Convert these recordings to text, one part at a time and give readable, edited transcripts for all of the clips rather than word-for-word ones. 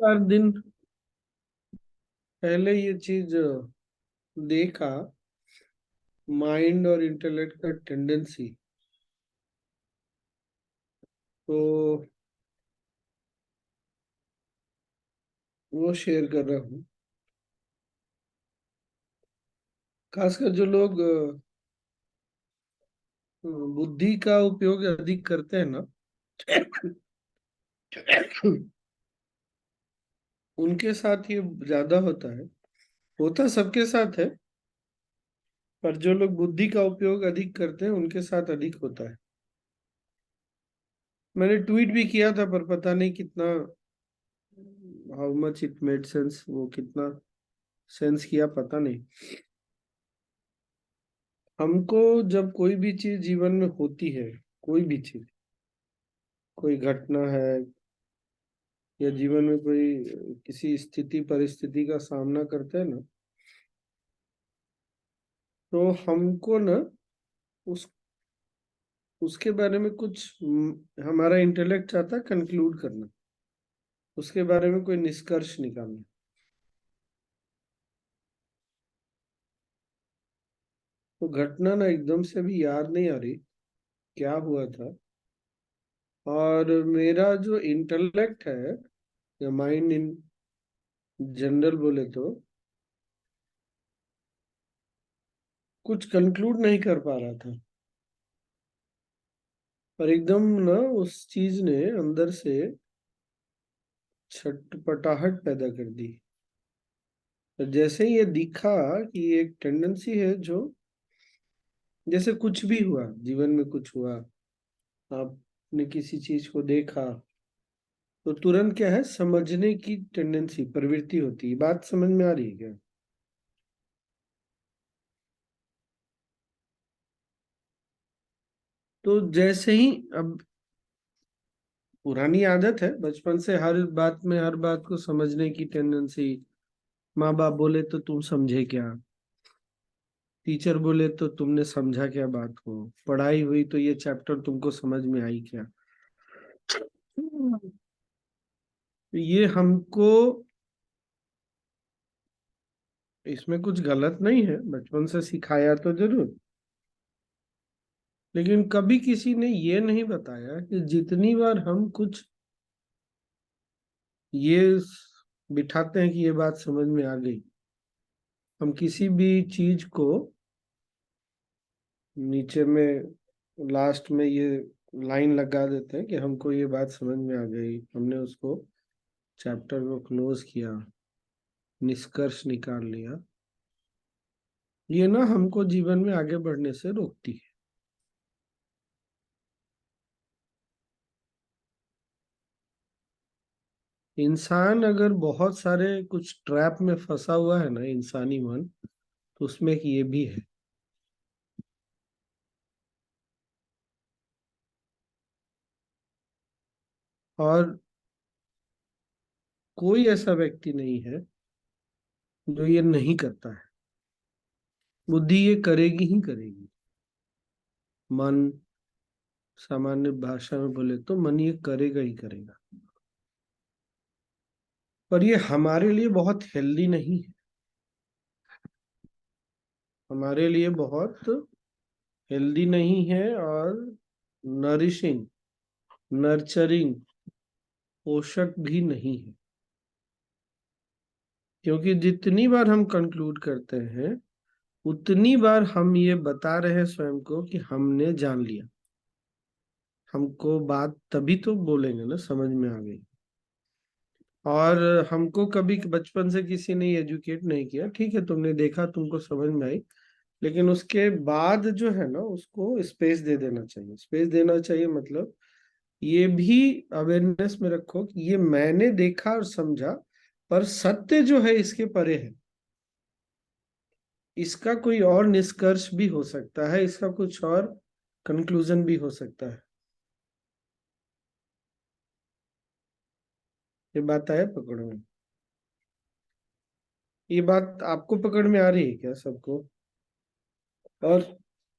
चार दिन पहले ये चीज देखा, माइंड और इंटेलेक्ट का टेंडेंसी। तो वो शेयर कर रहा हूँ। खासकर जो लोग बुद्धि का उपयोग अधिक करते हैं ना, उनके साथ ये ज्यादा होता सबके साथ है। पर जो लोग बुद्धि का उपयोग अधिक करते हैं उनके साथ अधिक होता है। मैंने ट्वीट भी किया था, पर पता नहीं कितना, how much it made sense, वो कितना सेंस किया पता नहीं। हमको जब कोई भी चीज जीवन में होती है, कोई भी चीज, कोई घटना है या जीवन में कोई किसी स्थिति परिस्थिति का सामना करते हैं ना, तो हमको ना उस उसके बारे में कुछ हमारा इंटेलेक्ट चाहता है कंक्लूड करना, उसके बारे में कोई निष्कर्ष निकालना। तो घटना ना एकदम से अभी याद नहीं आ रही क्या हुआ था। और मेरा जो इंटेलेक्ट है या माइंड इन जनरल बोले तो कुछ कंक्लूड नहीं कर पा रहा था। पर एकदम ना उस चीज ने अंदर से छटपटाहट पैदा कर दी। तो जैसे ही ये दिखा कि एक टेंडेंसी है, जो जैसे कुछ भी हुआ जीवन में, कुछ हुआ, आपने किसी चीज को देखा, तो तुरंत क्या है, समझने की टेंडेंसी, प्रवृत्ति होती है। बात समझ में आ रही है क्या? तो जैसे ही अब पुरानी आदत है बचपन से, हर बात में हर बात को समझने की टेंडेंसी। माँ बाप बोले तो तुम समझे क्या, टीचर बोले तो तुमने समझा क्या बात को, पढ़ाई हुई तो ये चैप्टर तुमको समझ में आई क्या। ये हमको, इसमें कुछ गलत नहीं है, बचपन से सिखाया तो जरूर, लेकिन कभी किसी ने ये नहीं बताया कि जितनी बार हम कुछ ये बिठाते हैं कि ये बात समझ में आ गई, हम किसी भी चीज को नीचे में लास्ट में ये लाइन लगा देते हैं कि हमको ये बात समझ में आ गई, हमने उसको चैप्टर को क्लोज किया, निष्कर्ष निकाल लिया। ये ना हमको जीवन में आगे बढ़ने से रोकती है। इंसान अगर बहुत सारे कुछ ट्रैप में फंसा हुआ है ना, इंसानी मन, तो उसमें एक ये भी है। और कोई ऐसा व्यक्ति नहीं है जो ये नहीं करता है। बुद्धि ये करेगी ही करेगी। मन, सामान्य भाषा में बोले तो मन ये करेगा ही करेगा। पर ये हमारे लिए बहुत हेल्दी नहीं है, हमारे लिए बहुत हेल्दी नहीं है, और नरिशिंग, नर्चरिंग, पोषक भी नहीं है। क्योंकि जितनी बार हम कंक्लूड करते हैं, उतनी बार हम ये बता रहे हैं स्वयं को कि हमने जान लिया। हमको बात तभी तो बोलेंगे ना, समझ में आ गई। और हमको कभी बचपन से किसी ने एजुकेट नहीं किया, ठीक है तुमने देखा, तुमको समझ में आई, लेकिन उसके बाद जो है ना, उसको स्पेस दे देना चाहिए। स्पेस देना चाहिए मतलब ये भी अवेयरनेस में रखो कि ये मैंने देखा और समझा, पर सत्य जो है इसके परे है। इसका कोई और निष्कर्ष भी हो सकता है, इसका कुछ और कंक्लूजन भी हो सकता है। ये बात आया पकड़ में? ये बात आपको पकड़ में आ रही है क्या सबको? और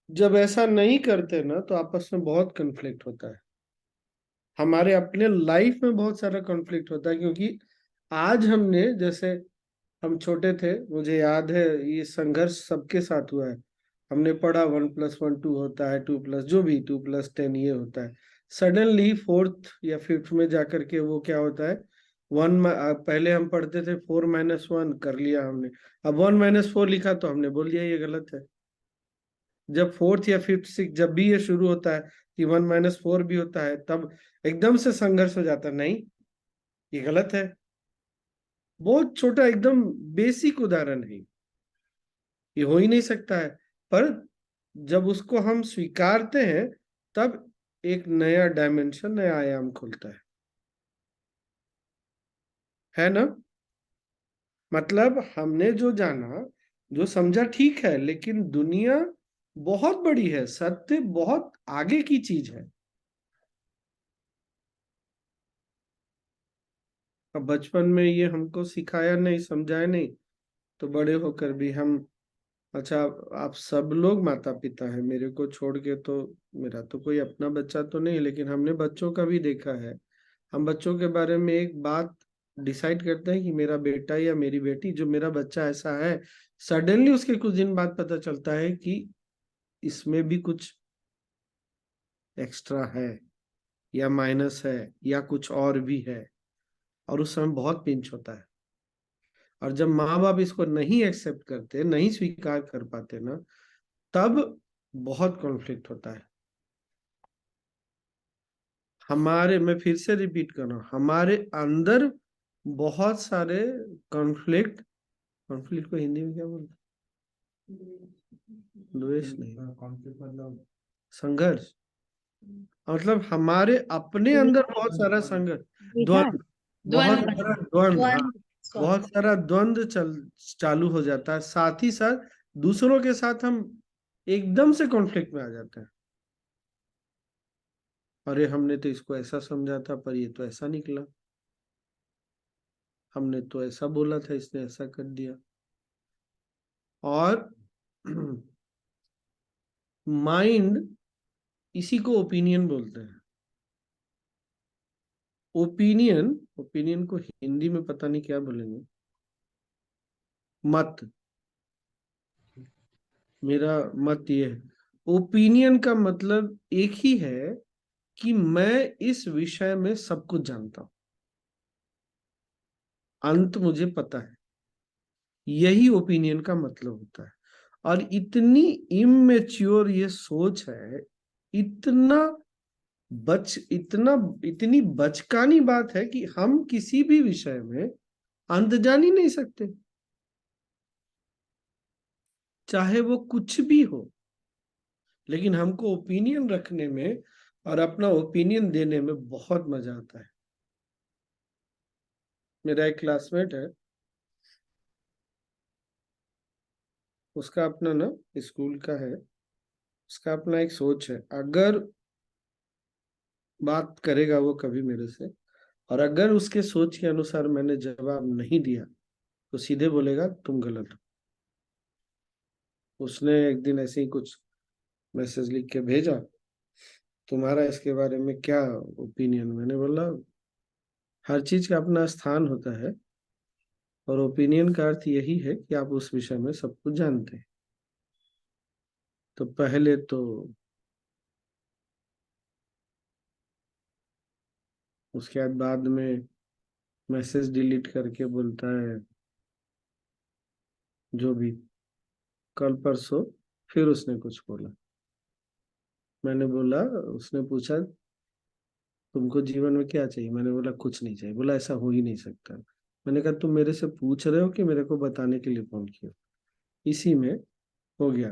जब ऐसा नहीं करते ना, तो आपस में बहुत कन्फ्लिक्ट होता है। हमारे अपने लाइफ में बहुत सारा कॉन्फ्लिक्ट होता है, क्योंकि आज हमने, जैसे हम छोटे थे, मुझे याद है ये संघर्ष सबके साथ हुआ है। हमने पढ़ा 1+1 2 होता है, 2+ जो भी 2+10 ये होता है। सडनली फोर्थ या फिफ्थ में जाकर के वो क्या होता है, पहले हम पढ़ते थे 4-1 कर लिया हमने, अब 1-4 लिखा तो हमने बोल दिया ये गलत है। जब फोर्थ या फिफ्थ सिक्स जब भी ये शुरू होता है कि 1-4 भी होता है, तब एकदम से संघर्ष हो जाता है, नहीं ये गलत है। बहुत छोटा एकदम बेसिक उदाहरण है, ये हो ही नहीं सकता है। पर जब उसको हम स्वीकारते हैं, तब एक नया डायमेंशन, नया आयाम खुलता है ना। मतलब हमने जो जाना, जो समझा, ठीक है, लेकिन दुनिया बहुत बड़ी है, सत्य बहुत आगे की चीज है। अब बचपन में ये हमको सिखाया नहीं, समझाया नहीं, तो बड़े होकर भी हम, अच्छा, आप सब लोग माता पिता है मेरे को छोड़ के, तो मेरा तो कोई अपना बच्चा तो नहीं, लेकिन हमने बच्चों का भी देखा है। हम बच्चों के बारे में एक बात डिसाइड करते हैं कि मेरा बेटा या मेरी बेटी, जो मेरा बच्चा ऐसा है, सडनली उसके कुछ दिन बाद पता चलता है कि इसमें भी कुछ एक्स्ट्रा है, या माइनस है, या कुछ और भी है। और उस समय बहुत पिंच होता है। और जब माँ बाप इसको नहीं एक्सेप्ट करते, नहीं स्वीकार कर पाते ना, तब बहुत कॉन्फ्लिक्ट होता है। मैं फिर से रिपीट कर रहा हूँ, हमारे अंदर बहुत सारे कॉन्फ्लिक्ट, कॉन्फ्लिक्ट को हिंदी में क्या बोलते हैं? द्वेष नहीं, कॉन्फ्लिक्ट मतलब संघर्ष। मतलब हमारे अपने अंदर बहुत सारा संघर्ष, विकार, द्वंद, बहुत द्वंद, सारा द्वंद, हाँ, द्वंद, सॉरी। बहुत सारा द्वंद चालू हो जाता है। साथ ही साथ दूसरों के साथ हम एकदम से कॉन्फ्लिक्ट में आ जाते हैं। अरे हमने तो इसको ऐसा समझा था, पर ये तो ऐसा निकला। हमने तो ऐसा बोला था, इसने ऐसा कर दिया। और माइंड, इसी को ओपिनियन बोलते हैं। ओपिनियन, ओपिनियन को हिंदी में पता नहीं क्या बोलेंगे, मत, मेरा मत ये है। ओपिनियन का मतलब एक ही है कि मैं इस विषय में सब कुछ जानता हूं, अंत मुझे पता है, यही ओपिनियन का मतलब होता है। और इतनी इमेच्योर ये सोच है, इतना इतना इतनी बचकानी बात है कि हम किसी भी विषय में अंत जान ही नहीं सकते, चाहे वो कुछ भी हो। लेकिन हमको ओपिनियन रखने में और अपना ओपिनियन देने में बहुत मजा आता है। मेरा एक क्लासमेट है, उसका अपना ना, स्कूल का है, उसका अपना एक सोच है। अगर बात करेगा वो कभी मेरे से, और अगर उसके सोच के अनुसार मैंने जवाब नहीं दिया, तो सीधे बोलेगा तुम गलत हो। उसने एक दिन ऐसे ही कुछ मैसेज लिख के भेजा, तुम्हारा इसके बारे में क्या ओपिनियन। मैंने बोला हर चीज का अपना स्थान होता है, और ओपिनियन का अर्थ यही है कि आप उस विषय में सब कुछ जानते हैं। तो पहले तो उसके बाद में मैसेज डिलीट करके बोलता है जो भी। कल परसों फिर उसने कुछ बोला। मैंने बोला, उसने पूछा तुमको जीवन में क्या चाहिए, मैंने बोला कुछ नहीं चाहिए। बोला ऐसा हो ही नहीं सकता। मैंने कहा तुम मेरे से पूछ रहे हो कि मेरे को बताने के लिए फोन किया। इसी में हो गया।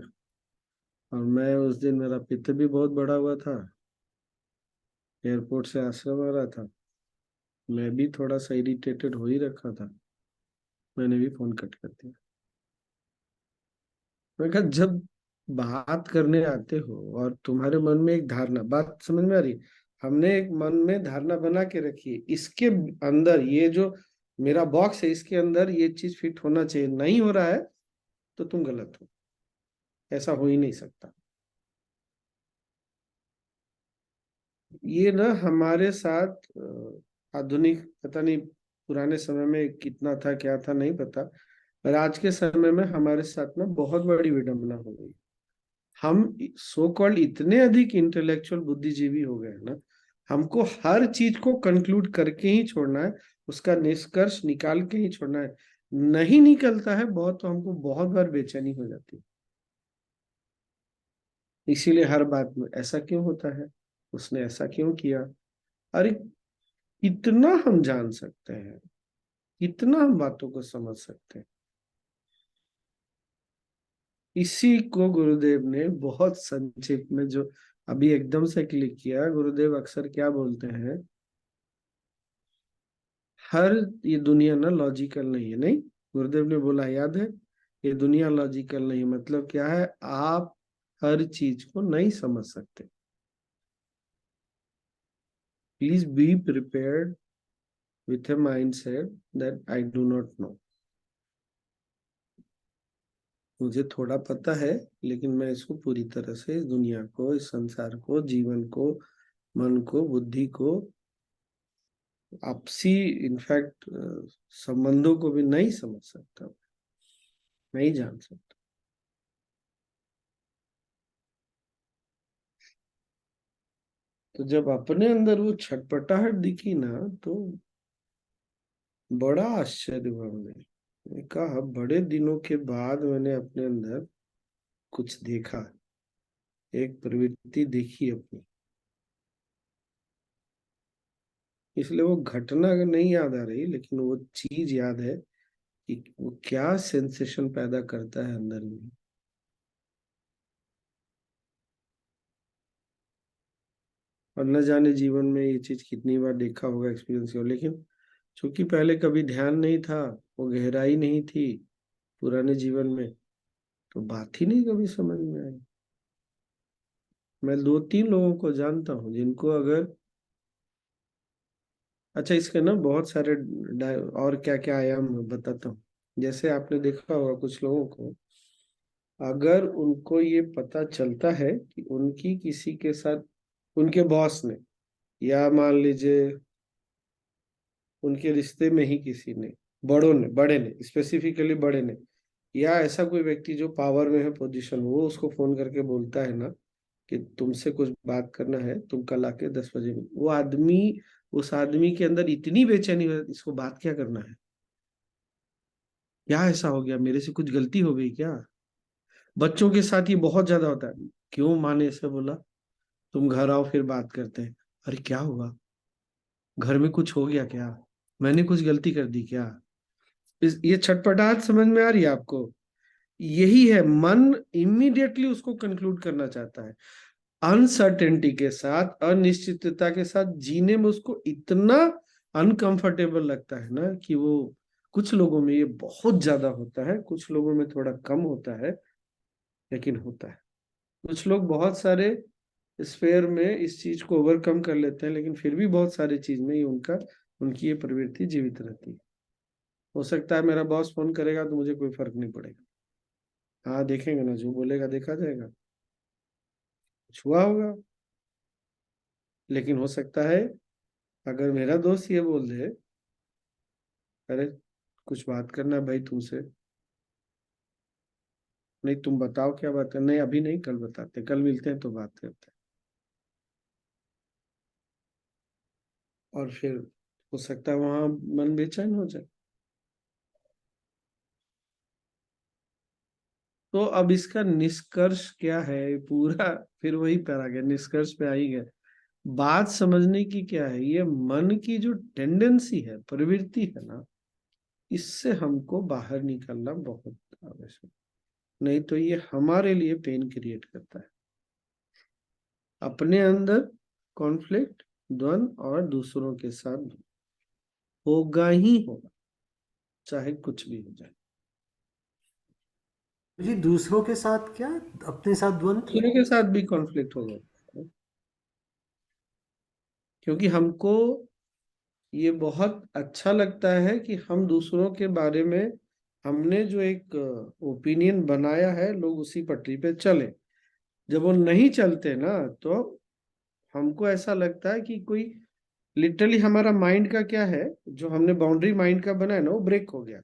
और मैं उस दिन, मेरा पित्त भी बहुत बड़ा हुआ था, एयरपोर्ट से आश्रम आ रहा था, मैं भी थोड़ा सा इरिटेटेड हो ही रखा था। मैंने भी फोन कट कर दिया। मैं कहा जब बात करने आते हो और तुम्हारे मन में एक धारणा, बात समझ में आ रही, हमने एक मन में धारणा बना के रखी है, इसके अंदर ये जो मेरा बॉक्स है, इसके अंदर ये चीज फिट होना चाहिए, नहीं हो रहा है तो तुम गलत हो, ऐसा हो ही नहीं सकता। ये ना हमारे साथ आधुनिक, पता नहीं पुराने समय में कितना था क्या था नहीं पता, पर आज के समय में हमारे साथ में बहुत बड़ी विडंबना हो गई। हम सो कॉल्ड इतने अधिक इंटेलेक्चुअल बुद्धिजीवी हो गए हैं ना, हमको हर चीज को कंक्लूड करके ही छोड़ना है, उसका निष्कर्ष निकाल के ही छोड़ना है। नहीं निकलता है बहुत तो हमको बहुत बार बेचैनी हो जाती है। इसीलिए हर बात में ऐसा क्यों होता है, उसने ऐसा क्यों किया। अरे कितना हम जान सकते हैं, कितना हम बातों को समझ सकते हैं। इसी को गुरुदेव ने बहुत संक्षिप्त में जो अभी एकदम से क्लिक किया, गुरुदेव अक्सर क्या बोलते हैं, हर ये दुनिया ना लॉजिकल नहीं है। नहीं, गुरुदेव ने बोला याद है, ये दुनिया लॉजिकल नहीं, मतलब क्या है, आप हर चीज को नहीं समझ सकते। Please be prepared with a mind set that I do not know. मुझे थोड़ा पता है, लेकिन मैं इसको पूरी तरह से, इस दुनिया को, इस संसार को, जीवन को, मन को, बुद्धि को, आपसी इनफैक्ट संबंधों को भी नहीं समझ सकता, नहीं जान सकता। तो जब अपने अंदर वो छटपटाहट दिखी ना, तो बड़ा आश्चर्य हुआ मुझे। मैंने कहा बड़े दिनों के बाद मैंने अपने अंदर कुछ देखा, एक प्रवृत्ति देखी अपनी। इसलिए वो घटना नहीं याद आ रही, लेकिन वो चीज याद है कि वो क्या सेंसेशन पैदा करता है अंदर में। और न जाने जीवन में ये चीज कितनी बार देखा होगा, एक्सपीरियंस किया, लेकिन चूंकि पहले कभी ध्यान नहीं था, वो गहराई नहीं थी पुराने जीवन में, तो बात ही नहीं कभी समझ में आई। मैं दो तीन लोगों को जानता हूँ जिनको अगर, अच्छा इसके ना बहुत सारे और क्या क्या आयाम मैं बताता हूँ। जैसे आपने देखा होगा कुछ लोगों को, अगर उनको ये पता चलता है कि उनकी किसी के साथ, उनके बॉस ने, या मान लीजिए उनके रिश्ते में ही किसी ने, बड़ों ने, बड़े ने, स्पेसिफिकली बड़े ने, या ऐसा कोई व्यक्ति जो पावर में है, पोजीशन, वो उसको फोन करके बोलता है ना कि तुमसे कुछ बात करना है, तुम कल आके 10 बजे वो आदमी, उस आदमी के अंदर इतनी बेचैनी हो, इसको बात क्या करना है, क्या ऐसा हो गया, मेरे से कुछ गलती हो गई क्या। बच्चों के साथ ये बहुत ज्यादा होता है, क्यों माँ ने ऐसे बोला, तुम घर आओ फिर बात करते हैं। अरे क्या हुआ, घर में कुछ हो गया क्या, मैंने कुछ गलती कर दी क्या। ये छटपटाहट समझ में आ रही है आपको। यही है, मन इमीडिएटली उसको कंक्लूड करना चाहता है। अनसर्टेनिटी के साथ, अनिश्चितता के साथ जीने में उसको इतना अनकंफर्टेबल लगता है ना, कि वो, कुछ लोगों में ये बहुत ज्यादा होता है, कुछ लोगों में थोड़ा कम होता है, लेकिन होता है। कुछ लोग बहुत सारे स्फेयर में इस चीज को ओवरकम कर लेते हैं, लेकिन फिर भी बहुत सारी चीज में ही उनका, उनकी ये प्रवृत्ति जीवित रहती है। हो सकता है मेरा बॉस फोन करेगा तो मुझे कोई फर्क नहीं पड़ेगा, हाँ देखेंगे ना, जो बोलेगा देखा जाएगा, कुछ हुआ होगा। लेकिन हो सकता है अगर मेरा दोस्त ये बोल दे, अरे कुछ बात करना है भाई तुमसे, नहीं तुम बताओ क्या बात है, नहीं अभी नहीं, कल बताते, कल मिलते हैं तो बात करते हैं, और फिर हो सकता है वहां मन बेचैन हो जाए। तो अब इसका निष्कर्ष क्या है पूरा, फिर वही पर आ गया, निष्कर्ष पे आ ही गया। बात समझने की क्या है, ये मन की जो टेंडेंसी है, प्रवृत्ति है ना, इससे हमको बाहर निकलना बहुत आवश्यक, नहीं तो ये हमारे लिए पेन क्रिएट करता है। अपने अंदर कॉन्फ्लिक्ट, द्वंद्व, और दूसरों के साथ होगा ही होगा, चाहे कुछ भी हो जाए। जी, दूसरों के साथ क्या, अपने साथ द्वंद्व? दूसरों के साथ भी कॉन्फ्लिक्ट होगा, क्योंकि हमको ये बहुत अच्छा लगता है कि हम दूसरों के बारे में, हमने जो एक ओपिनियन बनाया है, लोग उसी पटरी पे चले। जब वो नहीं चलते ना, तो हमको ऐसा लगता है कि कोई लिटरली हमारा माइंड का क्या है, जो हमने बाउंड्री माइंड का बनाया ना, वो ब्रेक हो गया।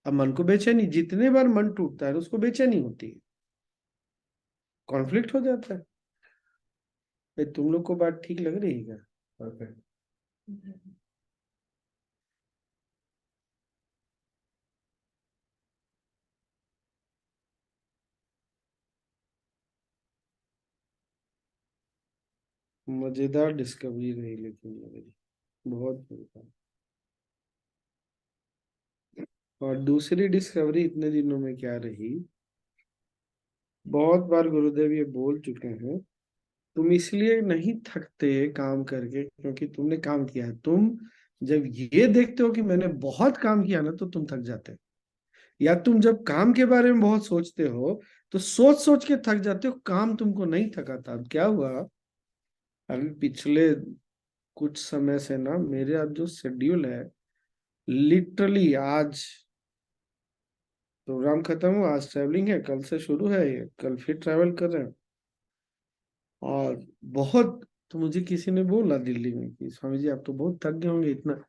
अब मन को बेचैनी, जितने बार मन टूटता है उसको बेचैनी होती है, कॉन्फ्लिक्ट हो जाता है। भाई तुम लोग को बात ठीक लग रही है क्या? परफेक्ट। मजेदार डिस्कवरी रही लेकिन ये मेरी, बहुत मजेदार। और दूसरी डिस्कवरी इतने दिनों में क्या रही, बहुत बार गुरुदेव ये बोल चुके हैं, तुम इसलिए नहीं थकते काम करके क्योंकि तुमने काम किया है। तुम जब ये देखते हो कि मैंने बहुत काम किया ना, तो तुम थक जाते हो। या तुम जब काम के बारे में बहुत सोचते हो, तो सोच सोच के थक जाते हो, काम तुमको नहीं थकाता। अब क्या हुआ, अभी पिछले कुछ समय से ना मेरे आज जो शेड्यूल है, लिटरली आज प्रोग्राम खत्म हुआ, आज ट्रैवलिंग है, कल से शुरू है ये, कल फिर ट्रैवल कर रहे हैं। और बहुत, तो मुझे किसी ने बोला दिल्ली में कि स्वामी जी आप तो बहुत थक गए होंगे इतना।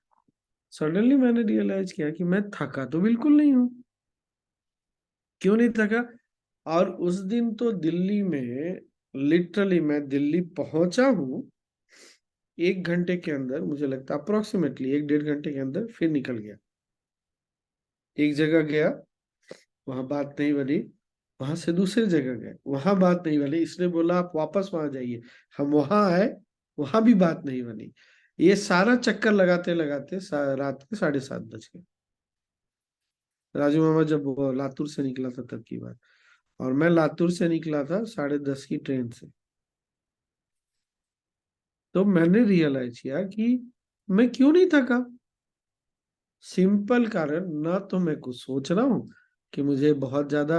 सडनली मैंने रियलाइज किया कि मैं थका तो बिल्कुल नहीं हूँ। क्यों नहीं थका? और उस दिन तो दिल्ली में, लिटरली मैं दिल्ली पहुंचा हूँ, 1 घंटे के अंदर, मुझे लगता है अप्रोक्सीमेटली 1 डेढ़ घंटे के अंदर फिर निकल गया। एक जगह गया, वहां बात नहीं बनी, वहां से दूसरी जगह गए, वहां बात नहीं बनी, इसने बोला आप वापस वहां जाइए, हम वहां आए, वहां भी बात नहीं बनी। ये सारा चक्कर लगाते लगाते रात के 7:30 बज गए। राजू मामा जब वो लातूर से निकला था तब की बात। और मैं लातूर से निकला था 10:30 की ट्रेन से। तो मैंने रियलाइज किया कि मैं क्यों नहीं थका। सिंपल कारण, ना तो मैं कुछ सोच रहा हूँ कि मुझे बहुत ज्यादा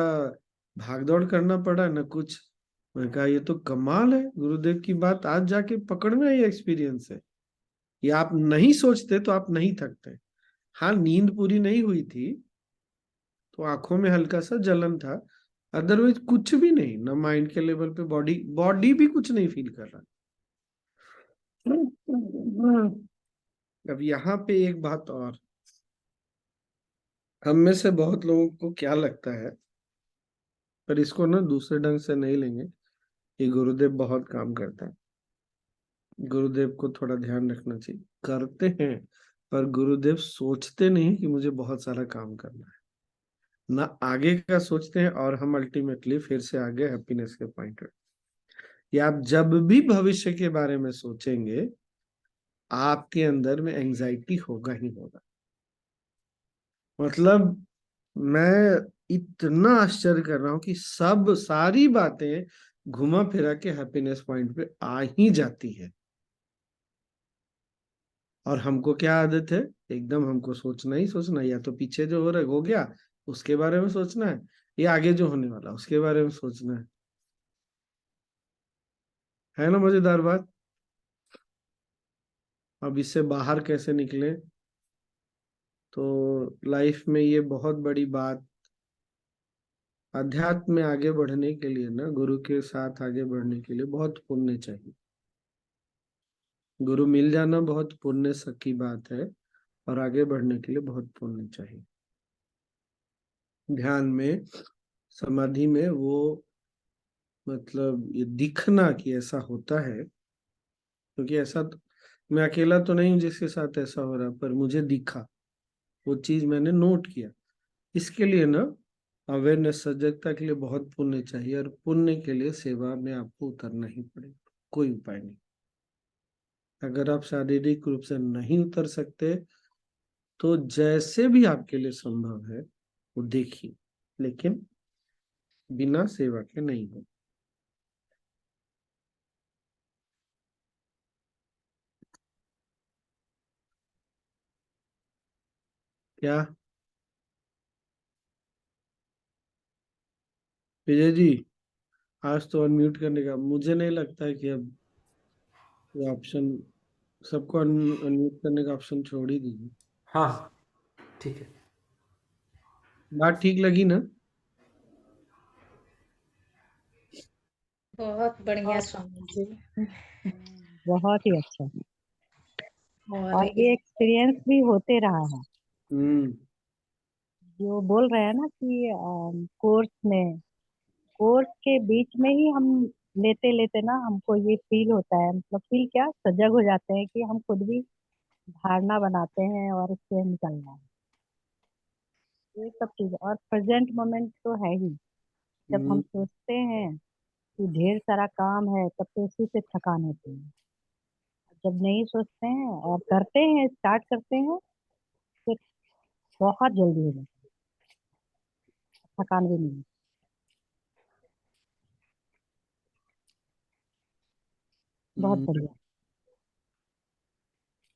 भाग दौड़ करना पड़ा, ना कुछ। मैं कहा ये तो कमाल है, गुरुदेव की बात आज जाके पकड़ में आई, एक्सपीरियंस है। ये आप नहीं सोचते तो आप नहीं थकते। हाँ, नींद पूरी नहीं हुई थी, तो आंखों में हल्का सा जलन था, अदरवाइज कुछ भी नहीं, ना माइंड के लेवल पे, बॉडी बॉडी भी कुछ नहीं फील कर रहा। अब यहाँ पे एक बात और, हम में से बहुत लोगों को क्या लगता है, पर इसको ना दूसरे ढंग से नहीं लेंगे, कि गुरुदेव बहुत काम करता है। गुरुदेव को थोड़ा ध्यान रखना चाहिए, करते हैं, पर गुरुदेव सोचते नहीं कि मुझे बहुत सारा काम करना है। ना आगे का सोचते हैं, और हम अल्टीमेटली फिर से आगे हैप्पीनेस के पॉइंट पे। या आप जब भी भविष्य के बारे में सोचेंगे, आपके अंदर में एंजाइटी होगा ही होगा। मतलब मैं इतना आश्चर्य कर रहा हूँ कि सब सारी बातें घुमा फिरा के हैप्पीनेस पॉइंट पे आ ही जाती है। और हमको क्या आदत है, एकदम हमको सोचना ही सोचना, या तो पीछे जो हो रहा है हो गया उसके बारे में सोचना है, या आगे जो होने वाला उसके बारे में सोचना है ना मजेदार बात। अब इससे बाहर कैसे निकले, तो लाइफ में ये बहुत बड़ी बात, अध्यात्म में आगे बढ़ने के लिए ना, गुरु के साथ आगे बढ़ने के लिए बहुत पुण्य चाहिए। गुरु मिल जाना बहुत पुण्य की बात है, और आगे बढ़ने के लिए बहुत पुण्य चाहिए। ध्यान में, समाधि में वो, मतलब ये दिखना कि ऐसा होता है, क्योंकि ऐसा तो, मैं अकेला तो नहीं हूँ जिसके साथ ऐसा हो रहा, पर मुझे दिखा, वो चीज मैंने नोट किया। इसके लिए ना, अवेयरनेस, सजगता के लिए बहुत पुण्य चाहिए, और पुण्य के लिए सेवा में आपको उतरना ही पड़ेगा, कोई उपाय नहीं। अगर आप शारीरिक रूप से नहीं उतर सकते, तो जैसे भी आपके लिए संभव है वो देखिए, लेकिन बिना सेवा के नहीं हो। क्या विजय जी, आज तो अनम्यूट करने का मुझे नहीं लगता है कि अब ये ऑप्शन, सबको अनम्यूट करने का ऑप्शन छोड़ ही दीजिए। हाँ, ठीक है। बात ठीक लगी ना? बहुत बढ़िया बहुत स्वामी जी। बहुत ही अच्छा। और ये एक्सपीरियंस भी होते रहा है। हम्म। जो बोल रहे हैं ना कि कोर्स के बीच में ही हम लेते लेते ना हमको ये फील होता है, मतलब फील क्या, सजग हो जाते हैं कि हम खुद भी धारणा बनाते हैं और उससे निकलना है। ये सब चीज और प्रेजेंट मोमेंट तो है ही। जब हम हम्म। सोचते हैं कि ढेर सारा काम है तब तो उसी से थकान होती है। जब नहीं सोचते हैं और करते हैं, स्टार्ट करते हैं, फिर बहुत जल्दी हो जाता है, थकान भी नहीं। बहुत हम्म। बढ़िया।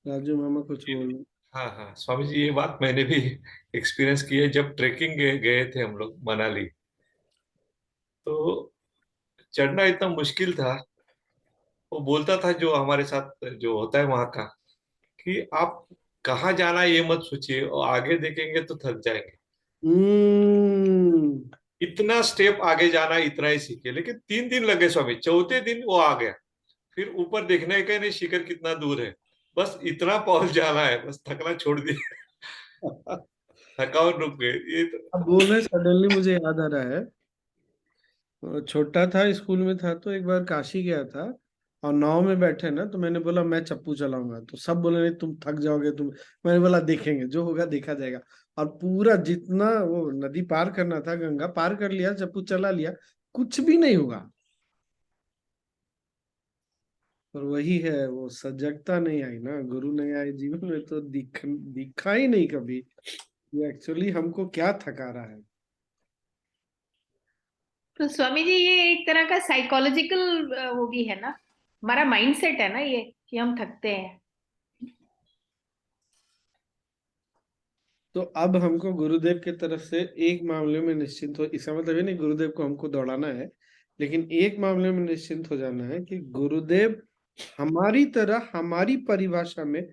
राजू मामा कुछ बोल रहे हाँ हाँ स्वामी जी, ये बात मैंने भी एक्सपीरियंस की है। जब ट्रेकिंग गए थे हम लोग मनाली, तो चढ़ना इतना मुश्किल था। वो बोलता था जो हमारे साथ जो होता है वहां का, कि आप कहाँ जाना है ये मत सोचिए, और आगे देखेंगे तो थक जाएंगे। हम्म। इतना स्टेप आगे जाना है, इतना ही सीखे। लेकिन 3 दिन लगे स्वामी, चौथे दिन वो आ गया। फिर ऊपर देखने का नहीं, शिखर कितना दूर है, बस इतना पहुंच जाना है, बस थकना छोड़ दिया। थकावट रुक गई ये तो। अब बोल रहे सडनली मुझे याद आ रहा है। छोटा था, स्कूल में था, तो एक बार काशी गया था और नाव में बैठे ना, तो मैंने बोला मैं चप्पू चलाऊंगा, तो सब बोले नहीं तुम थक जाओगे तुम। मैंने बोला देखेंगे, जो होगा देखा जाएगा। और पूरा जितना वो नदी पार करना था, गंगा पार कर लिया, चप्पू चला लिया, कुछ भी नहीं हुआ। पर वही है, वो सजगता नहीं आई ना, गुरु नहीं आए जीवन में, तो दिखा ही नहीं कभी ये एक्चुअली हमको क्या थका रहा है। तो स्वामी जी ये एक तरह का साइकोलॉजिकल वो भी है ना, हमारा माइंडसेट है ना ये, कि हम थकते हैं। तो अब हमको गुरुदेव की तरफ से एक मामले में निश्चिंत हो, इसका मतलब ये नहीं गुरुदेव को हमको दौड़ाना है, लेकिन एक मामले में निश्चिंत हो जाना है कि गुरुदेव हमारी तरह हमारी परिभाषा में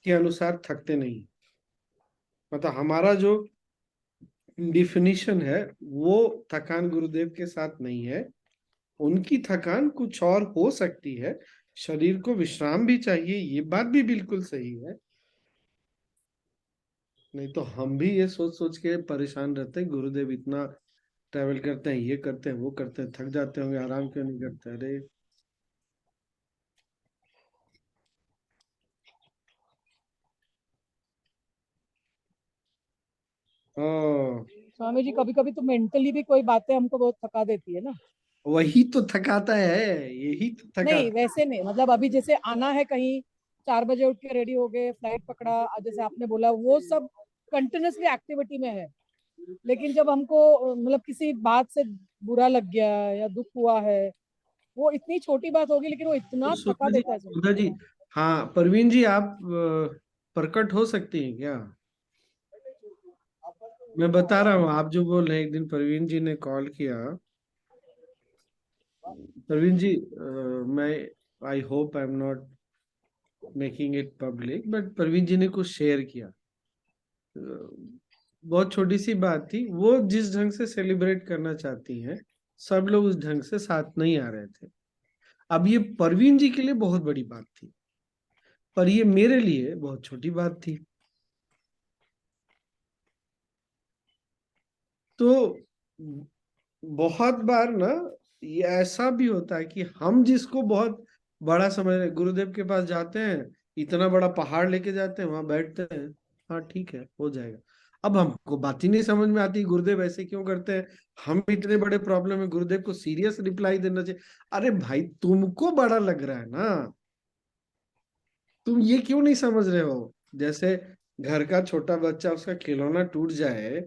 के अनुसार थकते नहीं। मतलब हमारा जो डिफिनीशन है, वो थकान गुरुदेव के साथ नहीं है। उनकी थकान कुछ और हो सकती है, शरीर को विश्राम भी चाहिए, ये बात भी बिल्कुल सही है। नहीं तो हम भी ये सोच सोच के परेशान रहते हैं, गुरुदेव इतना ट्रैवल करते हैं, ये करते हैं, वो करते हैं, थक जाते होंगे, आराम क्यों नहीं करते? अरे हाँ, स्वामी जी, कभी कभी तो मेंटली भी कोई बातें हमको बहुत थका देती है ना। वही तो थकाता है, यही तो नहीं थकाता वैसे नहीं, मतलब अभी जैसे आना है कहीं, 4 बजे उठ के रेडी हो गए, फ्लाइट पकड़ा, जैसे आपने बोला वो सब कंटिन्यूसली एक्टिविटी में है। लेकिन जब हमको मतलब किसी बात से बुरा लग गया या दुख हुआ है, वो इतनी छोटी बात होगी लेकिन वो तो इतना थका सुधा जी, देता है सुधा जी, हाँ परवीन जी, आप प्रकट हो सकती हैं क्या? मैं बता रहा हूँ, आप जो बोल रहे हैं, एक दिन परवीन जी ने कॉल किया। परवीन जी, मैं I hope I am not making it public, but Parveen ji ने कुछ शेयर किया। बहुत छोटी सी बात थी, वो जिस ढंग से सेलिब्रेट करना चाहती हैं, सब लोग उस ढंग से साथ नहीं आ रहे थे। अब ये परवीन जी के लिए बहुत बड़ी बात थी, पर ये मेरे लिए बहुत छोटी बात थी। तो बहुत बार ना ये ऐसा भी होता है कि हम जिसको बहुत बड़ा समझ रहे, गुरुदेव के पास जाते हैं, इतना बड़ा पहाड़ लेके जाते हैं, वहां बैठते हैं, हाँ ठीक है हो जाएगा। अब हमको बात ही नहीं समझ में आती, गुरुदेव ऐसे क्यों करते हैं? हम इतने बड़े प्रॉब्लम में गुरुदेव को सीरियस रिप्लाई देना चाहिए। अरे भाई, तुमको बड़ा लग रहा है ना, तुम ये क्यों नहीं समझ रहे हो? जैसे घर का छोटा बच्चा, उसका खिलौना टूट जाए,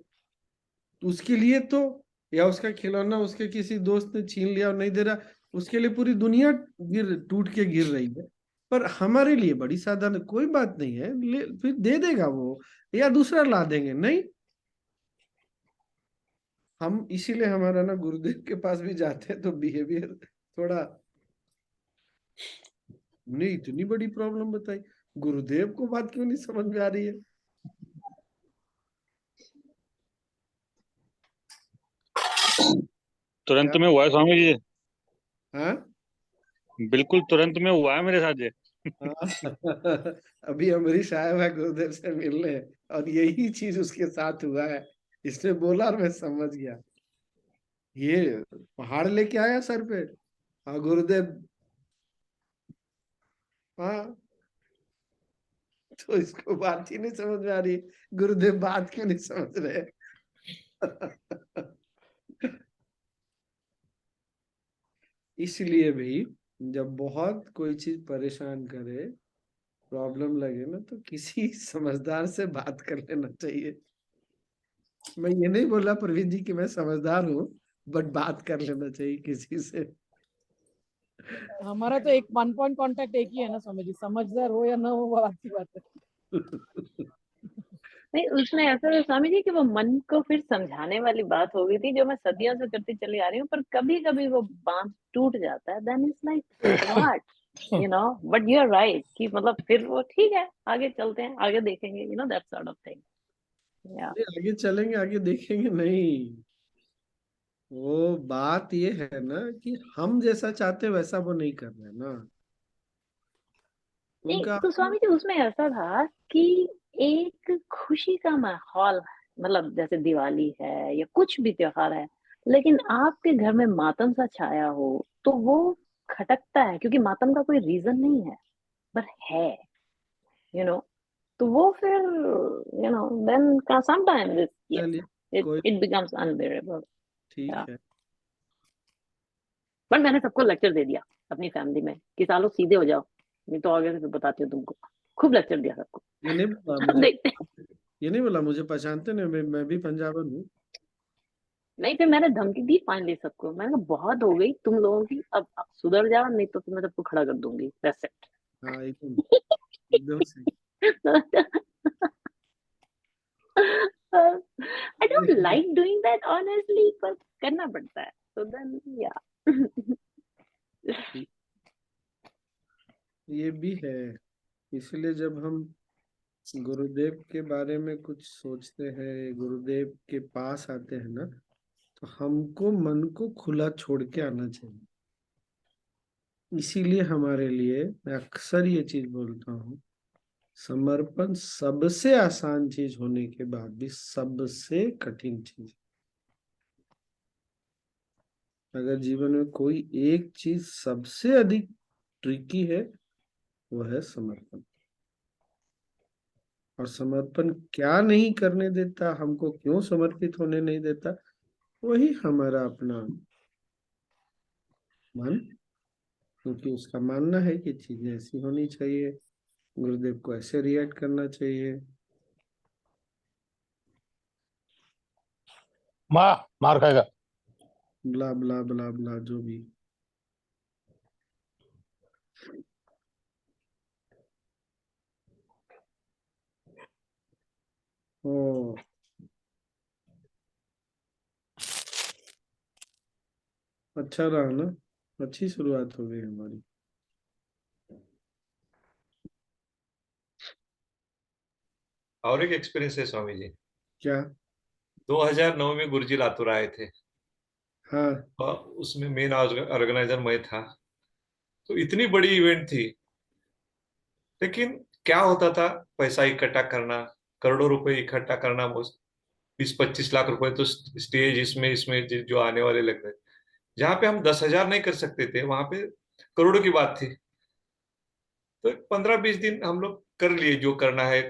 तो उसके लिए तो, या उसका खिलौना उसके किसी दोस्त ने छीन लिया और नहीं दे रहा, उसके लिए पूरी दुनिया गिर टूट के गिर रही है। पर हमारे लिए बड़ी साधारण, कोई बात नहीं है, फिर दे देगा वो, या दूसरा ला देंगे, नहीं। हम इसीलिए हमारा ना गुरुदेव के पास भी जाते हैं तो बिहेवियर थोड़ा, हमने इतनी बड़ी प्रॉब्लम बताई, गुरुदेव को बात क्यों नहीं समझ में आ रही है? तुरंत क्या? में हुआ है स्वामी जी। हाँ। बिल्कुल तुरंत में हुआ है मेरे साथ ये। हाँ। अभी अमरीश आया हुआ है गुरुदेव से मिलने, और यही चीज उसके साथ हुआ है। इसने बोला और मैं समझ गया, ये पहाड़ लेके आया सर पे। हाँ गुरुदेव। हाँ, तो इसको बात ही नहीं समझ में आ रही, गुरुदेव बात क्यों नहीं समझ रहे। इसलिए भी जब बहुत कोई चीज परेशान करे, प्रॉब्लम लगे ना, तो किसी समझदार से बात कर लेना चाहिए। मैं ये नहीं बोला प्रवीण जी कि मैं समझदार हूँ, बट बात कर लेना चाहिए किसी से। हमारा तो एक 1 पॉइंट कांटेक्ट एक ही है ना स्वामी जी, समझदार हो या ना हो वो बात की बात है। नहीं, उसमें ऐसा है स्वामी जी कि वो मन को फिर समझाने वाली बात हो गई थी जो मैं सदियों से करती चली आ रही हूँ, पर कभी कभी वो बांध टूट जाता है, then it's like what, but you are right कि मतलब फिर वो ठीक है, आगे चलते हैं, आगे देखेंगे, दैट सॉर्ट ऑफ थिंग। या अरे आगे चलेंगे, आगे देखेंगे नहीं। वो बात ये है ना कि हम जैसा चाहते हैं वैसा वो नहीं कर रहे ना। नहीं, उनका तो अपना। स्वामी जी उसमें ऐसा था कि एक खुशी का माहौल, मतलब जैसे दिवाली है या कुछ भी त्योहार है, लेकिन आपके घर में मातम सा छाया हो तो वो खटकता है, क्योंकि मातम का कोई रीजन नहीं है, पर है, यू नो तो वो फिर देन समटाइम्स यस, चलिए, इट कोई, इट बिकम्स अनबेरेबल। ठीक है। बट मैंने सबको लेक्चर दे दिया अपनी फैमिली में कि सालों सीधे हो जाओ, नहीं तो आगे से फिर बताती हूँ तुमको। खूब लेक्चर दिया सबको। ये नहीं बोला अब मुझे, देखते। ये नहीं बोला मुझे पहचानते नहीं, मैं भी पंजाबन हूँ। नहीं, फिर मैंने धमकी दी फाइनली सबको, मैंने कहा बहुत हो गई तुम लोगों की, अब सुधर जाओ, नहीं तो फिर मैं सबको खड़ा कर दूंगी, दैट्स हाँ एकदम, एकदम सही। It. I don't like doing that honestly, पर करना पड़ता है, so then yeah। ठीक, ये भी है। इसलिए जब हम गुरुदेव के बारे में कुछ सोचते हैं, गुरुदेव के पास आते हैं ना, तो हमको मन को खुला छोड़ के आना चाहिए। इसीलिए हमारे लिए मैं अक्सर ये चीज बोलता हूँ, समर्पण सबसे आसान चीज होने के बाद भी सबसे कठिन चीज। अगर जीवन में कोई एक चीज सबसे अधिक ट्रिकी है, वो है समर्पण। और समर्पण क्या नहीं करने देता, हमको क्यों समर्पित होने नहीं देता, वही हमारा अपना मन। क्योंकि उसका मानना है कि चीजें ऐसी होनी चाहिए, गुरुदेव को ऐसे रिएक्ट करना चाहिए। मार खाएगा। ब्ला ब्ला ब्ला ब्ला जो भी। ओ, अच्छा रहा ना, अच्छी शुरुआत हो गई हमारी। और एक एक्सपीरियंस है स्वामी जी। क्या? 2009 में गुरुजी लातूर आए थे, हाँ। और उसमें मेन ऑर्गेनाइजर मैं था। तो इतनी बड़ी इवेंट थी, लेकिन क्या होता था, पैसा इकट्ठा करना, करोड़ों रुपए इकट्ठा करना, 20-25 लाख रुपए तो स्टेज इसमें इसमें जो आने वाले लग रहे। जहाँ पे हम 10,000 नहीं कर सकते थे, वहां पे करोड़ों की बात थी। तो 15-20 दिन हम लोग कर लिए, जो करना है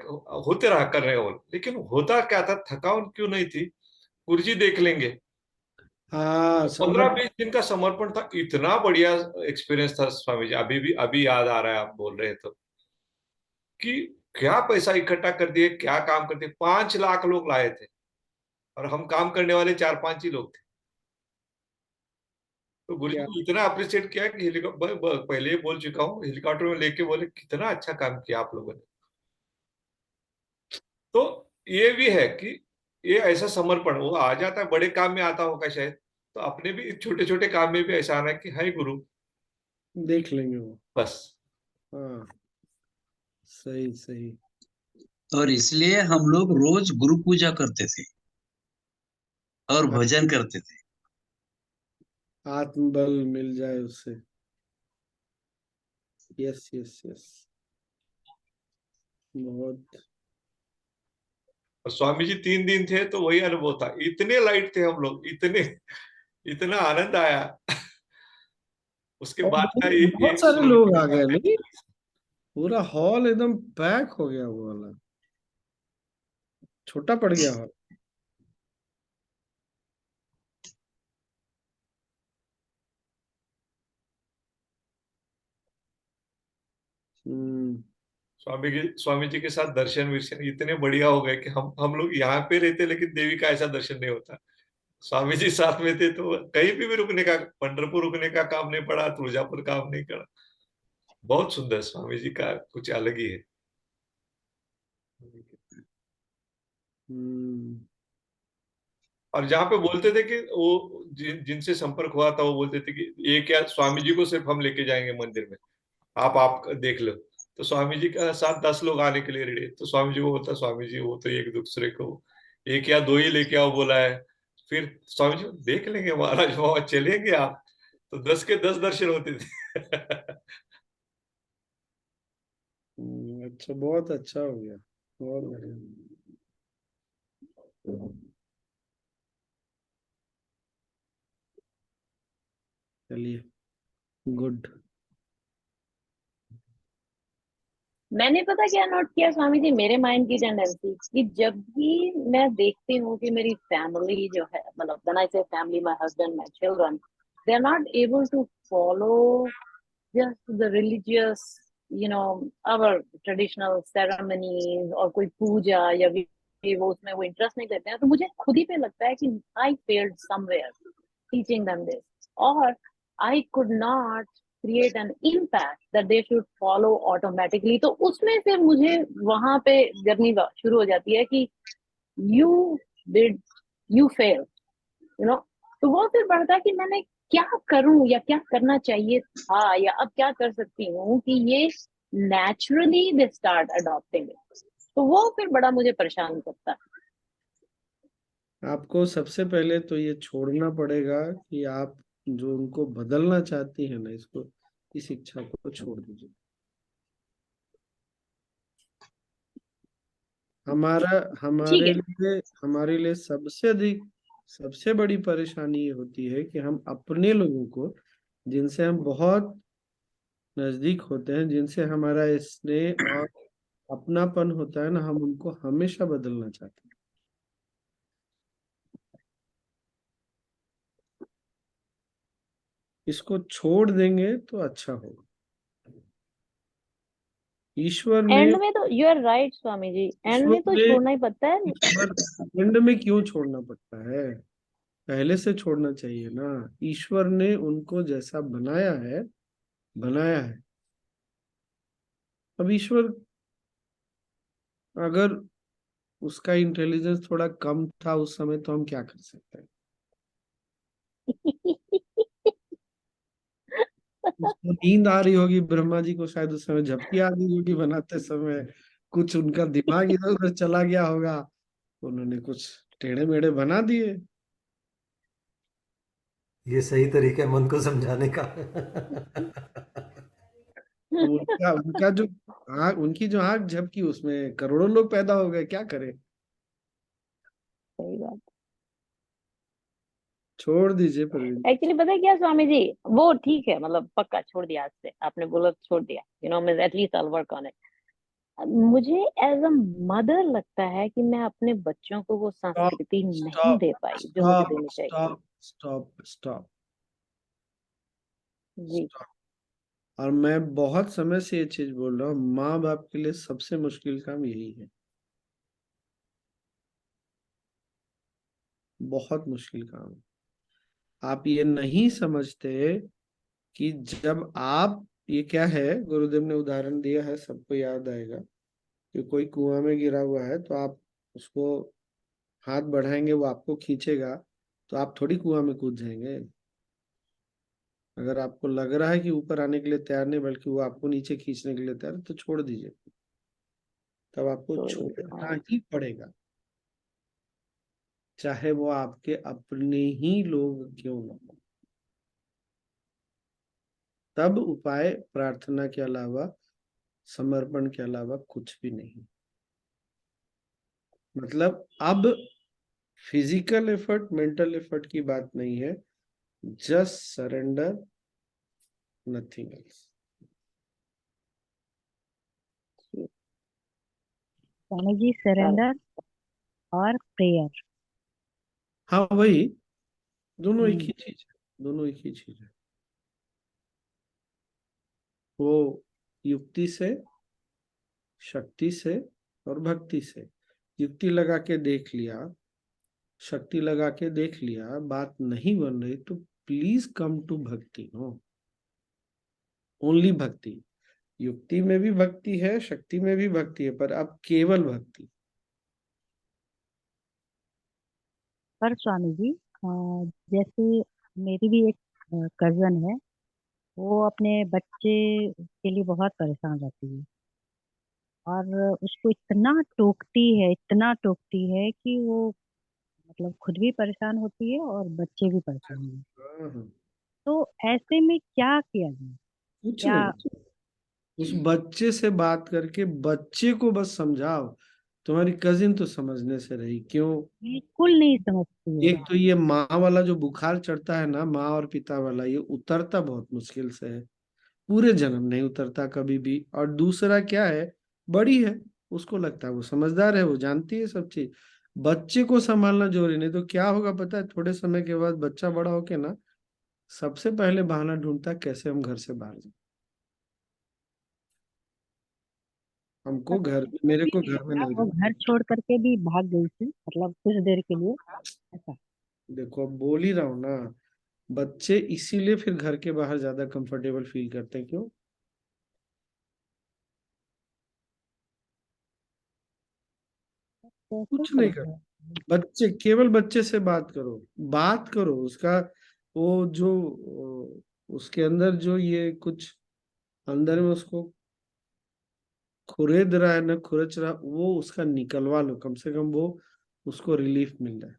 होते रहा, कर रहे हो। लेकिन होता क्या था, थकान क्यों नहीं थी, गुरुजी देख लेंगे। हाँ, 15-20 दिन का समर्पण था, इतना बढ़िया एक्सपीरियंस था स्वामी जी। अभी भी अभी याद आ रहा है, आप बोल रहे तो, कि क्या पैसा इकट्ठा कर दिए, क्या काम कर दिए। 5 लाख लोग लाए थे, और हम काम करने वाले 4-5 ही लोग थे। तो गुरु जी क्या? को इतना अप्रिशिएट किया कि हेलीकॉप्टर, पहले ही बोल चुका हूँ, हेलीकॉप्टर में लेके बोले कितना अच्छा काम किया आप लोगों ने। तो ये भी है कि ये ऐसा समर्पण वो आ जाता है, बड़े काम में आता होगा शायद, तो अपने भी छोटे छोटे काम में भी ऐसा आना है कि हाय गुरु, देख लेंगे वो। बस। हाँ, सही सही। और इसलिए हम लोग रोज गुरु पूजा करते थे और हाँ, भजन करते थे। आत्मबल मिल जाए उससे। यस यस यस, बहुत। और स्वामी जी 3 दिन थे तो वही अनुभव था, इतने लाइट थे हम लोग, इतने, इतना आनंद आया। उसके और बाद का ये बहुत एक सारे सोल लोग आ का गए नहीं, मेमोरी। पूरा हॉल एकदम पैक हो गया, वो वाला छोटा पड़ गया हॉल। हम्म। स्वामी जी के साथ दर्शन विर्शन इतने बढ़िया हो गए कि हम लोग यहाँ पे रहते लेकिन देवी का ऐसा दर्शन नहीं होता। स्वामी जी साथ में थे तो कहीं भी रुकने का, पंढरपुर रुकने का काम नहीं पड़ा, तुळजापुर काम नहीं पड़ा। बहुत सुंदर, स्वामी जी का कुछ अलग ही है। हम्म। और जहाँ पे बोलते थे कि वो जिनसे संपर्क हुआ था वो बोलते थे कि ये क्या, स्वामी जी को सिर्फ हम लेके जाएंगे मंदिर में, आप देख लो। तो स्वामी जी का साथ 10 लोग आने के लिए रेडी, तो स्वामी जी को बोलता, स्वामी जी वो तो एक दूसरे को एक या दो ही लेके आओ बोला है। फिर स्वामी जी देख लेंगे महाराज, वहां चलेंगे आप, तो 10 के 10 दर्शन होते थे। अच्छा, बहुत अच्छा हो गया, बहुत बढ़िया। चलिए, गुड। मैंने पता क्या नोट किया स्वामी जी, मेरे माइंड की टेंडेंसी कि जब भी मैं देखती हूँ कि मेरी फैमिली जो है, मतलब when I say family, my husband, my children, they are not able to follow just the religious, our traditional ceremonies और कोई पूजा या वो उसमें वो इंटरेस्ट नहीं लेते हैं, तो मुझे खुद ही पे लगता है कि I failed somewhere teaching them this, or I could not create an impact that they should follow automatically। तो उसमें फिर मुझे वहां पे जर्नी शुरू हो जाती है कि you did, you failed, तो वो फिर बढ़ता है कि मैंने क्या करूं या क्या करना चाहिए था या अब क्या कर सकती हूँ कि ये naturally they start adopting it. तो वो फिर बड़ा मुझे परेशान करता है। आपको सबसे पहले तो ये छोड़ना पड़ेगा कि आप जो उनको बदलना चाहती है ना, इसको, इस इच्छा को छोड़ दीजिए। हमारा ठीक है। हमारे लिए सबसे बड़ी परेशानी ये होती है कि हम अपने लोगों को, जिनसे हम बहुत नजदीक होते हैं, जिनसे हमारा स्नेह और अपनापन होता है ना, हम उनको हमेशा बदलना चाहते हैं। इसको छोड़ देंगे तो अच्छा होगा। ईश्वर ने एंड में तो you are right Swami ji, and ईश्वर में तो ने छोड़ना ही पड़ता है। ईश्वर एंड में क्यों छोड़ना पड़ता है? पहले से छोड़ना चाहिए ना। ईश्वर ने उनको जैसा बनाया है। अब ईश्वर, अगर उसका इंटेलिजेंस थोड़ा कम था उस समय, तो हम क्या कर सकते हैं? उसको नींद आ रही होगी, ब्रह्मा जी को शायद उस समय झपकी आ गई होगी बनाते समय, कुछ उनका दिमाग इधर उधर चला गया होगा, उन्होंने कुछ टेढ़े मेढ़े बना दिए। ये सही तरीका है मन को समझाने का। अब उनका उनका जो आँख उनकी जो आँख झपकी, उसमें करोड़ों लोग पैदा हो गए, क्या करे? सही बात। छोड़ दीजिए प्रवीण। एक्चुअली पता है क्या स्वामी जी, वो ठीक है, मतलब पक्का छोड़ दिया, आज से आपने बोला तो छोड़ दिया, मैं at least I work on it. मुझे एज अ मदर लगता है कि मैं अपने बच्चों को वो स्टॉप संस्कृति नहीं स्टॉप दे पाई जो मुझे स्टॉप देनी चाहिए। स्टॉप स्टॉप स्टॉप जी। स्टॉप। और मैं बहुत समय से ये चीज बोल रहा हूँ, माँ बाप के लिए सबसे मुश्किल काम यही है, बहुत मुश्किल काम है। आप ये नहीं समझते कि जब आप, ये क्या है, गुरुदेव ने उदाहरण दिया है, सबको याद आएगा कि कोई कुआं में गिरा हुआ है, तो आप उसको हाथ बढ़ाएंगे, वो आपको खींचेगा, तो आप थोड़ी कुआं में कूद जाएंगे। अगर आपको लग रहा है कि ऊपर आने के लिए तैयार नहीं, बल्कि वो आपको नीचे खींचने के लिए तैयार है, तो छोड़ दीजिए। तब आपको छोड़ दीजिए, छोड़ना हाँ। ही पड़ेगा, चाहे वो आपके अपने ही लोग क्यों ना हो। तब उपाय प्रार्थना के अलावा, समर्पण के अलावा कुछ भी नहीं। मतलब अब फिजिकल एफर्ट, मेंटल एफर्ट की बात नहीं है, just surrender, nothing else. Swami ji, surrender और प्रेयर। हाँ वही, दोनों एक ही चीज है, दोनों एक ही चीज है। वो युक्ति से, शक्ति से और भक्ति से। युक्ति लगा के देख लिया, शक्ति लगा के देख लिया, बात नहीं बन रही तो प्लीज कम टू भक्ति। नो, ओनली भक्ति। युक्ति में भी भक्ति है, शक्ति में भी भक्ति है, पर अब केवल भक्ति। पर स्वामी जी, जैसे मेरी भी एक कजन है, वो अपने बच्चे के लिए बहुत परेशान रहती है, और उसको इतना टोकती है, इतना टोकती है कि वो मतलब खुद भी परेशान होती है और बच्चे भी परेशान होते हैं। हाँ, हाँ, तो ऐसे में क्या किया जाए? कुछ क्या? नहीं। उस बच्चे से बात करके बच्चे को बस समझाओ। तुम्हारी कजिन तो समझने से रही, क्यों? बिल्कुल नहीं समझती है। एक तो ये माँ वाला जो बुखार चढ़ता है ना, माँ और पिता वाला, ये उतरता बहुत मुश्किल से है, पूरे जन्म नहीं उतरता कभी भी। और दूसरा क्या है, बड़ी है, उसको लगता है वो समझदार है, वो जानती है सब चीज। बच्चे को संभालना जरूरी, नहीं तो क्या होगा पता है, थोड़े समय के बाद बच्चा बड़ा होके ना सबसे पहले बहाना ढूंढता है कैसे हम घर से बाहर जाए। हमको घर, मेरे को घर में नहीं वो रहना। घर छोड़ करके भी भाग गई थी, मतलब कुछ देर के लिए, ऐसा। देखो अब बोल ही रहा हूँ ना, बच्चे इसीलिए फिर घर के बाहर ज्यादा कंफर्टेबल फील करते हैं, क्यों? कैसे कुछ नहीं कर, समझाए? बच्चे, केवल बच्चे से बात करो, बात करो उसका। वो जो उसके अंदर जो ये कुछ अंदर में उसको खुरेद रहा है ना, खुरच रहा, वो उसका निकलवा लो, कम से कम वो उसको रिलीफ मिल जाए।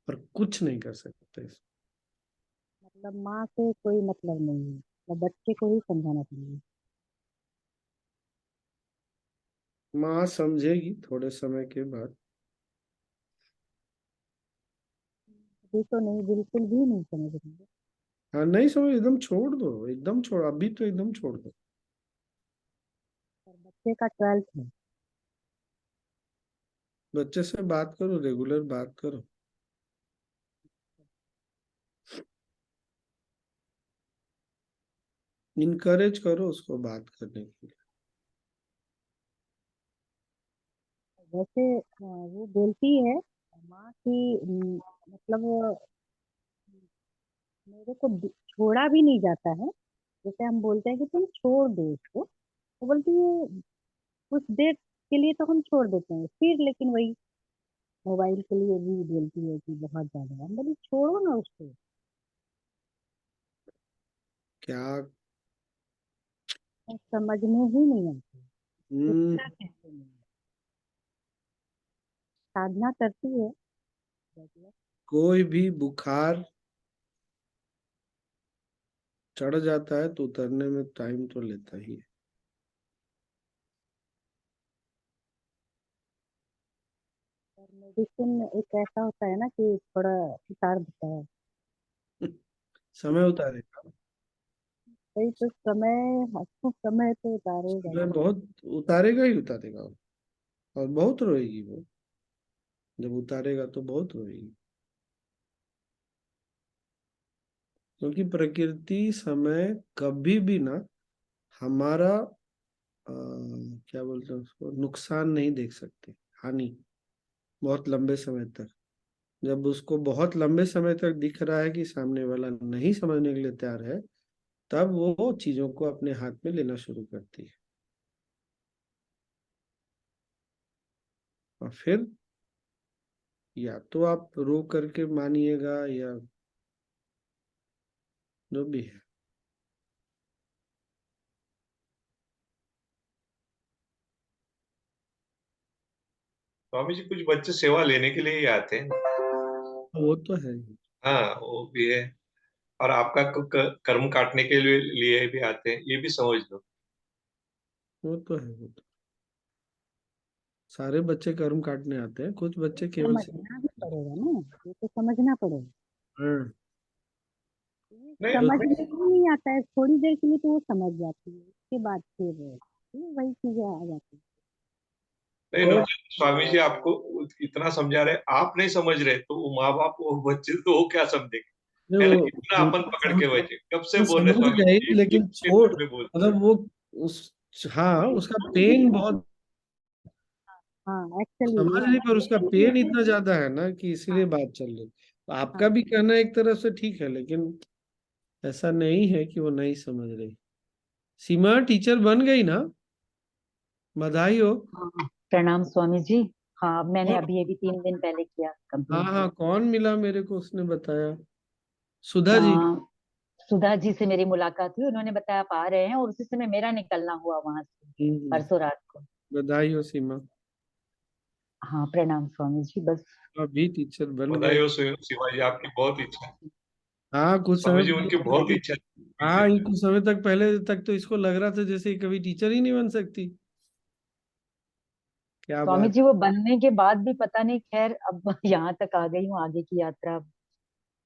पर कुछ नहीं कर सकते। मतलब माँ से कोई मतलब नहीं है, मतलब बच्चे को ही समझाना चाहिए। माँ समझेगी थोड़े समय के बाद। अभी तो नहीं, बिल्कुल भी नहीं समझ रही है। हाँ नहीं समझ, एकदम छोड़ दो, एकदम छोड़, अभी तो एकदम छोड़ दो। और बच्चे का 12th है। बच्चे से बात करो, रेगुलर बात करो, इनकरेज करो उसको बात करने के लिए। वैसे वो बोलती है माँ की, मतलब मेरे को छोड़ा भी नहीं जाता है। जैसे हम बोलते हैं कि तुम छोड़ दो उसको, तो बोलती है कुछ देर के लिए तो हम छोड़ देते हैं, फिर लेकिन वही मोबाइल के लिए भी बोलती है कि बहुत ज्यादा। हम बोली छोड़ो ना उसको। क्या? तो समझ में ही नहीं आता हम्म, रुकता कैसे नहीं है। साधना करती है regular। कोई भी बुखार चढ़ जाता है तो उतरने में टाइम तो लेता ही और मेडिसिन एक ऐसा होता है ना कि थोड़ा उतार देता है। है। समय उतारेगा, वही तो समय, हर समय तो उतारेगा समय ही। बहुत उतारेगा ही उतारेगा। और बहुत रोएगी वो, जब उतारेगा तो बहुत रोएगी। क्योंकि प्रकृति समय कभी भी ना हमारा क्या बोलते हैं उसको, नुकसान नहीं देख सकते, हानि, बहुत लंबे समय तक। जब उसको बहुत लंबे समय तक दिख रहा है कि सामने वाला नहीं समझने के लिए तैयार है, तब वो चीजों को अपने हाथ में लेना शुरू करती है। और फिर या तो आप रो करके मानिएगा, या जो भी है। स्वामी जी कुछ बच्चे सेवा लेने के लिए ही आते हैं। वो तो है ही। हाँ वो भी है। और आपका कर्म काटने के लिए भी आते हैं, ये भी समझ लो। वो तो है, वो तो सारे बच्चे कर्म काटने आते हैं, कुछ बच्चे केवल समझना भी पड़ेगा ना, ये तो समझना पड़ेगा। हाँ, नहीं समझ में ही नहीं आता है, थोड़ी देर के लिए तो वो समझ जाती है, उसके बाद फिर वही चीजें आ जाती है। नहीं, और स्वामी जी आपको इतना समझा रहे, आप नहीं समझ रहे, तो वो माँ बाप, वो बच्चे तो वो क्या समझेंगे। नहीं, पहले वो इतना अपन पकड़ के समझ बैठे, कब से वो बोल रहे समझ स्वामी गए, जी, लेकिन एक छोड़, मिनट में बोल। मतलब वो उस, हाँ, उसका पेन बहुत हाँ एक्चुअली समझ हाँ नहीं, पर उसका पेन इतना ज्यादा है ना कि इसीलिए बात चल रही। तो आपका हाँ भी कहना एक तरफ से ठीक है, लेकिन ऐसा नहीं है कि वो नहीं समझ रही। सीमा टीचर बन गई ना, बधाई हो। हाँ, प्रणाम स्वामी जी। हाँ, मैंने और अभी अभी 3 दिन पहले किया हाँ कंप्लीट। हाँ, कौन मिला मेरे को, उसने बताया, सुधा जी। सुधा जी से मेरी मुलाकात हुई, उन्होंने बताया आप आ रहे हैं, और उसी समय मेरा निकलना हुआ वहां से, हम्म, परसों रात को। बधाई हो सीमा, हाँ, प्रणाम स्वामी जी। बस अभी टीचर बन बधाई गए। हो शिवा जी, आपकी बहुत इच्छा है। हाँ, कुछ समय स्वामी जी उनकी बहुत इच्छा हाँ, है। कुछ समय तक, पहले तक तो इसको लग रहा था जैसे ये कभी टीचर ही नहीं बन सकती। क्या स्वामी बात। जी, वो बनने के बाद भी पता नहीं, खैर अब यहाँ तक आ गई हूँ, आगे की यात्रा अब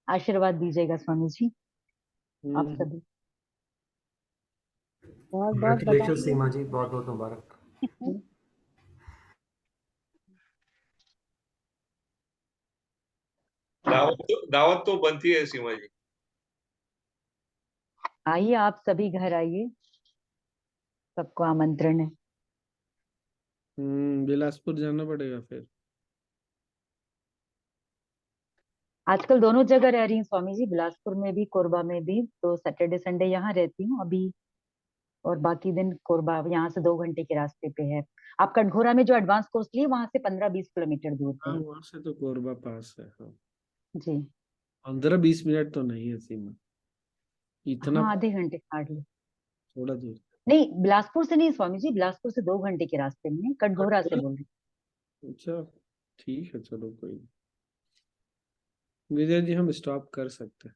आशीर्वाद दीजिएगा स्वामी जी, आप हम्म, सभी। बहुत बहुत कंग्रेचुलेशन बधाई सीमा जी, बहुत बहुत मुबारक। है। दावत तो बनती है सीमा जी। आइए, आप सभी घर आइए, सबको आमंत्रण है। बिलासपुर जाना पड़ेगा फिर। आजकल दोनों जगह रह रही हूँ स्वामी जी, बिलासपुर में भी, कोरबा में भी। तो सैटरडे संडे यहाँ रहती हूँ अभी, और बाकी दिन कोरबा, यहाँ से 2 घंटे के रास्ते पे है। आप कटघोरा में जो एडवांस कोर्स लिए, वहां से 15-20 किलोमीटर दूर पे हाँ, है। वहां से तो कोरबा पास है, हाँ। जी। 15-20 मिनट तो नहीं है सीमा, इतना हाँ, आधे घंटे हार्डली। थोड़ा दूर। नहीं, बिलासपुर से नहीं स्वामी जी, बिलासपुर से 2 घंटे के रास्ते में, कटघोरा से बोल रही अच्छा, ठीक है, चलो कोई नहीं। विजय जी, हम स्टॉप कर सकते हैं।